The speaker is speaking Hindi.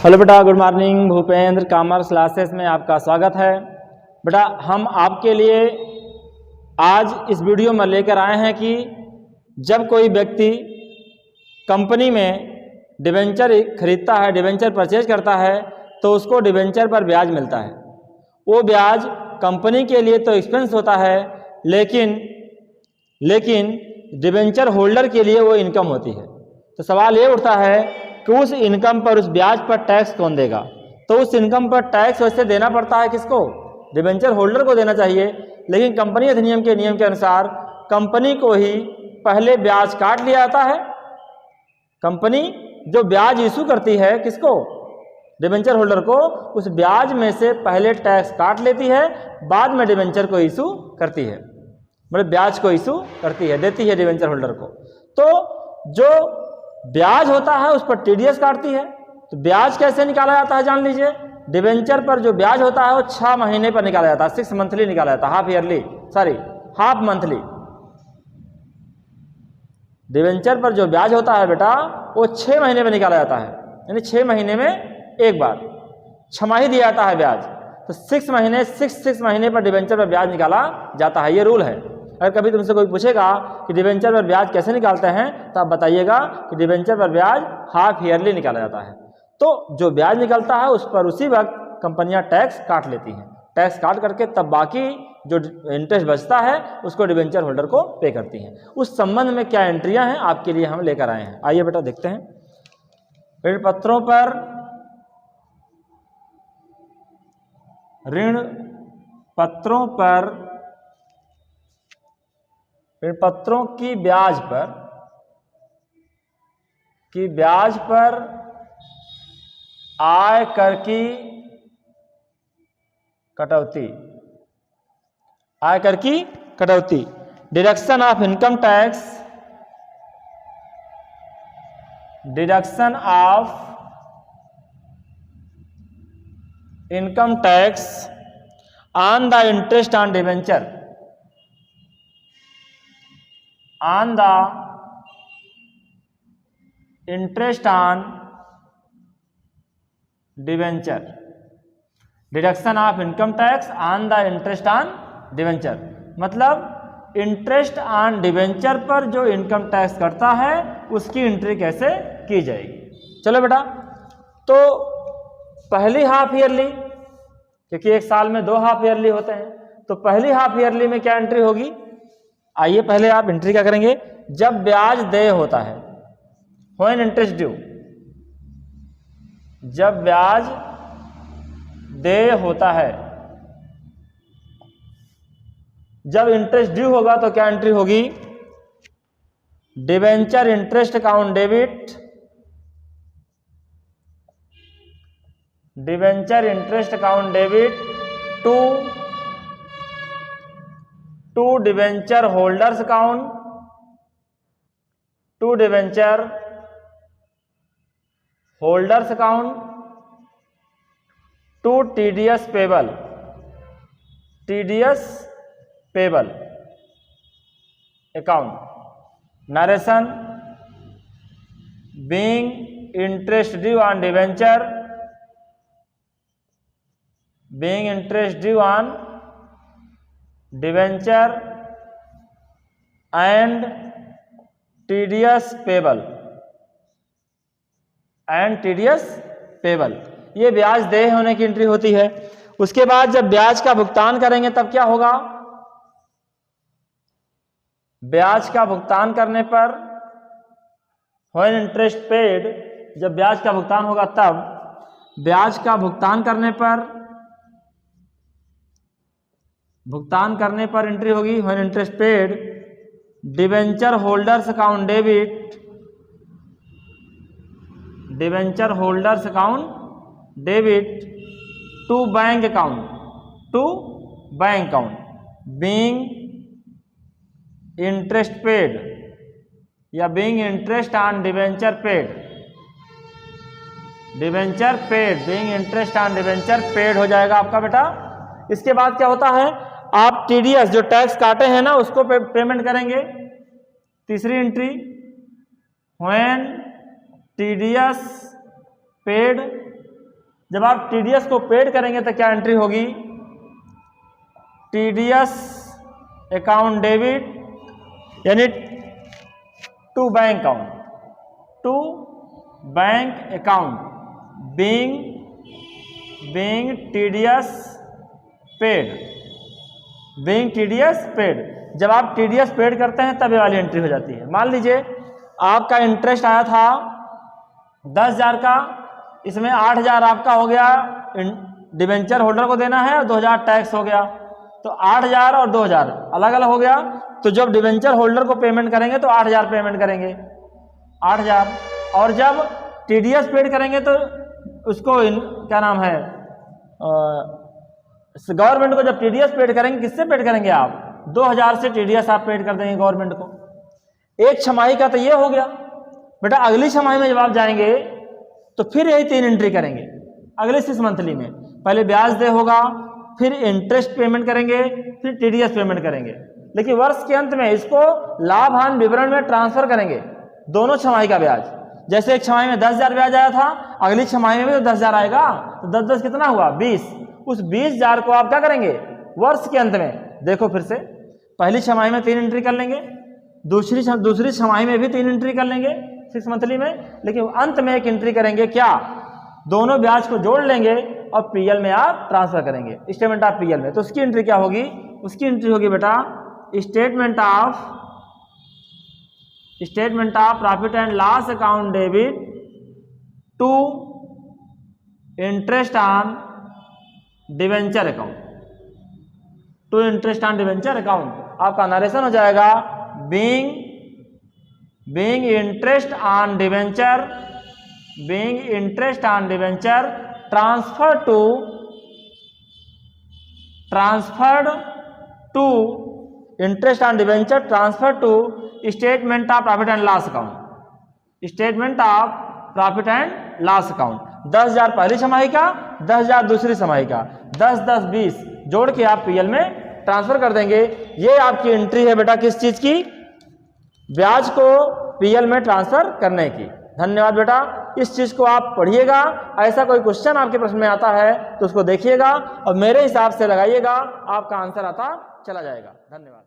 हेलो बेटा, good morning. Bhupendra commerce classes में आपका स्वागत है। बेटा, हम आपके लिए आज इस वीडियो में लेकर आए हैं कि जब कोई व्यक्ति कंपनी में डिबेंचर खरीदता है, डिबेंचर परचेज करता है, तो उसको डिबेंचर पर ब्याज मिलता है। वो ब्याज कंपनी के लिए तो एक्सपेंस होता है, लेकिन डिबेंचर होल्डर के लिए वो इनकम होती है। तो सवाल ये उठता है कि उस इनकम पर, उस ब्याज पर टैक्स कौन देगा? तो उस इनकम पर टैक्स वैसे देना पड़ता है किसको? डिबेंचर होल्डर को देना चाहिए, लेकिन कंपनी अधिनियम के नियम के अनुसार कंपनी को ही पहले ब्याज काट लिया जाता है। कंपनी जो ब्याज इशू करती है किसको? डिबेंचर होल्डर को। उस ब्याज में से पहले टैक्स काट लेती है, बाद में डिबेंचर को इशू करती है, मतलब ब्याज को इशू करती है, देती है डिबेंचर होल्डर को। तो जो ब्याज होता है उस पर टीडीएस काटती है। तो ब्याज कैसे निकाला जाता है जान लीजिए। डिबेंचर पर जो ब्याज होता है वो 6 महीने पर निकाला जाता है, 6 मंथली निकाला जाता है, हाफ मंथली। डिबेंचर पर जो ब्याज होता है बेटा वो 6 महीने पर निकाला जाता है, यानी 6 महीने में एक बार छमाही दिया जाता है ब्याज। तो 6 महीने पर डिबेंचर पर ब्याज निकाला जाता है, ये रूल है। अगर कभी तुमसे कोई पूछेगा कि डिबेंचर पर ब्याज कैसे निकालते हैं, तो आप बताइएगा कि डिबेंचर पर ब्याज हाफ ईयरली निकाला जाता है। तो जो ब्याज निकलता है उस पर उसी वक्त कंपनियां टैक्स काट लेती हैं। टैक्स काट करके तब बाकी जो इंटरेस्ट बचता है उसको डिबेंचर होल्डर को पे करती हैं। उस संबंध में क्या एंट्रियां हैं आपके लिए हम लेकर आए हैं। आइए बेटा देखते हैं। ऋण पत्रों की ब्याज पर आय कर की कटौती, deduction of income tax on the interest on debenture, deduction of income tax on the interest on debenture, मतलब इंटरेस्ट ऑन डिबेंचर पर जो इनकम टैक्स करता है उसकी एंट्री कैसे की जाएगी। चलो बेटा, तो पहली हाफ ईयरली, क्योंकि एक साल में 2 हाफ ईयरली होते हैं, तो पहली हाफ ईयरली में क्या एंट्री होगी? आइए पहले आप एंट्री क्या करेंगे। जब ब्याज देय होता है, व्हेन इंटरेस्ट ड्यू, जब ब्याज देय होता है, जब इंटरेस्ट ड्यू होगा तो क्या एंट्री होगी? Debenture interest account debit, to debenture holders account, to TDS payable account, narration being interest due on debenture and TDS payable, ये ब्याज देय होने की एंट्री होती है। उसके बाद जब ब्याज का भुगतान करेंगे तब क्या होगा? ब्याज का भुगतान करने पर, व्हेन इंटरेस्ट पेड, जब ब्याज का भुगतान होगा तब ब्याज का भुगतान करने पर एंट्री होगी when interest paid, debenture holders account debit to bank account being interest paid या being interest on debenture paid हो जाएगा आपका बेटा। इसके बाद क्या होता है? आप टीडीएस जो टैक्स काटे हैं ना उसको पेमेंट करेंगे। तीसरी एंट्री, व्हेन TDS paid जब आप TDS को पेड करेंगे तो क्या एंट्री होगी, TDS अकाउंट डेबिट यानी to bank account, to bank account being TDS paid, being TDS paid. जब आप TDS पेड करते हैं तब ये वाली एंट्री हो जाती है। मान लीजिए आपका इंटरेस्ट आया था 10,000 का, इसमें 8,000 आपका हो गया डिबेंचर होल्डर को देना है और 2,000 टैक्स हो गया, तो 8,000 और 2,000 अलग अलग हो गया। तो जब डिबेंचर होल्डर को पेमेंट करेंगे तो 8,000 पेमेंट करेंगे, 8,000, और जब TDS पेड करेंगे तो उसको क्या नाम है, गवर्नमेंट को जब TDS पेड करेंगे, किससे पेड करेंगे आप, 2,000 से TDS आप पेड कर देंगे गवर्नमेंट को। एक छमाही का तो ये हो गया बेटा। अगली छमाही में जब आप जाएंगे तो फिर यही 3 एंट्री करेंगे। अगले 6 मंथली में पहले ब्याज दे होगा, फिर इंटरेस्ट पेमेंट करेंगे, फिर TDS पेमेंट करेंगे। लेकिन वर्ष के अंत में इसको लाभ हानि विवरण में ट्रांसफर करेंगे, दोनों छमाही का ब्याज। जैसे एक छमाही में 10,000 ब्याज आया था, अगली छमाही में भी तो 10,000 आएगा, तो 10-10 कितना हुआ, 20। उस 20,000 को आप क्या करेंगे, वर्ष के अंत में, देखो फिर से पहली छमाही में 3 एंट्री कर लेंगे, दूसरी छमाही में भी 3 एंट्री कर लेंगे 6 मंथली में, लेकिन अंत में एक एंट्री करेंगे, क्या, दोनों ब्याज को जोड़ लेंगे और PL में आप ट्रांसफर करेंगे, स्टेटमेंट ऑफ PL में। तो उसकी एंट्री क्या होगी, उसकी एंट्री होगी बेटा statement of profit and loss account debit to interest on debenture account, to interest on debenture account. आपका नरेशन हो जाएगा being interest on debenture, transferred to interest on debenture transfer to statement of profit and loss account, statement of profit and loss account. 10,000 पहली छमाही का, 10,000 दूसरी छमाही का, 10-10 20 जोड़ के आप PL में ट्रांसफर कर देंगे। ये आपकी एंट्री है बेटा किस चीज की, ब्याज को PL में ट्रांसफर करने की। धन्यवाद बेटा। इस चीज को आप पढ़िएगा, ऐसा कोई क्वेश्चन आपके प्रश्न में आता है तो उसको देखिएगा और मेरे हिसाब से लगाइएगा, आपका आंसर आता चला जाएगा। धन्यवाद।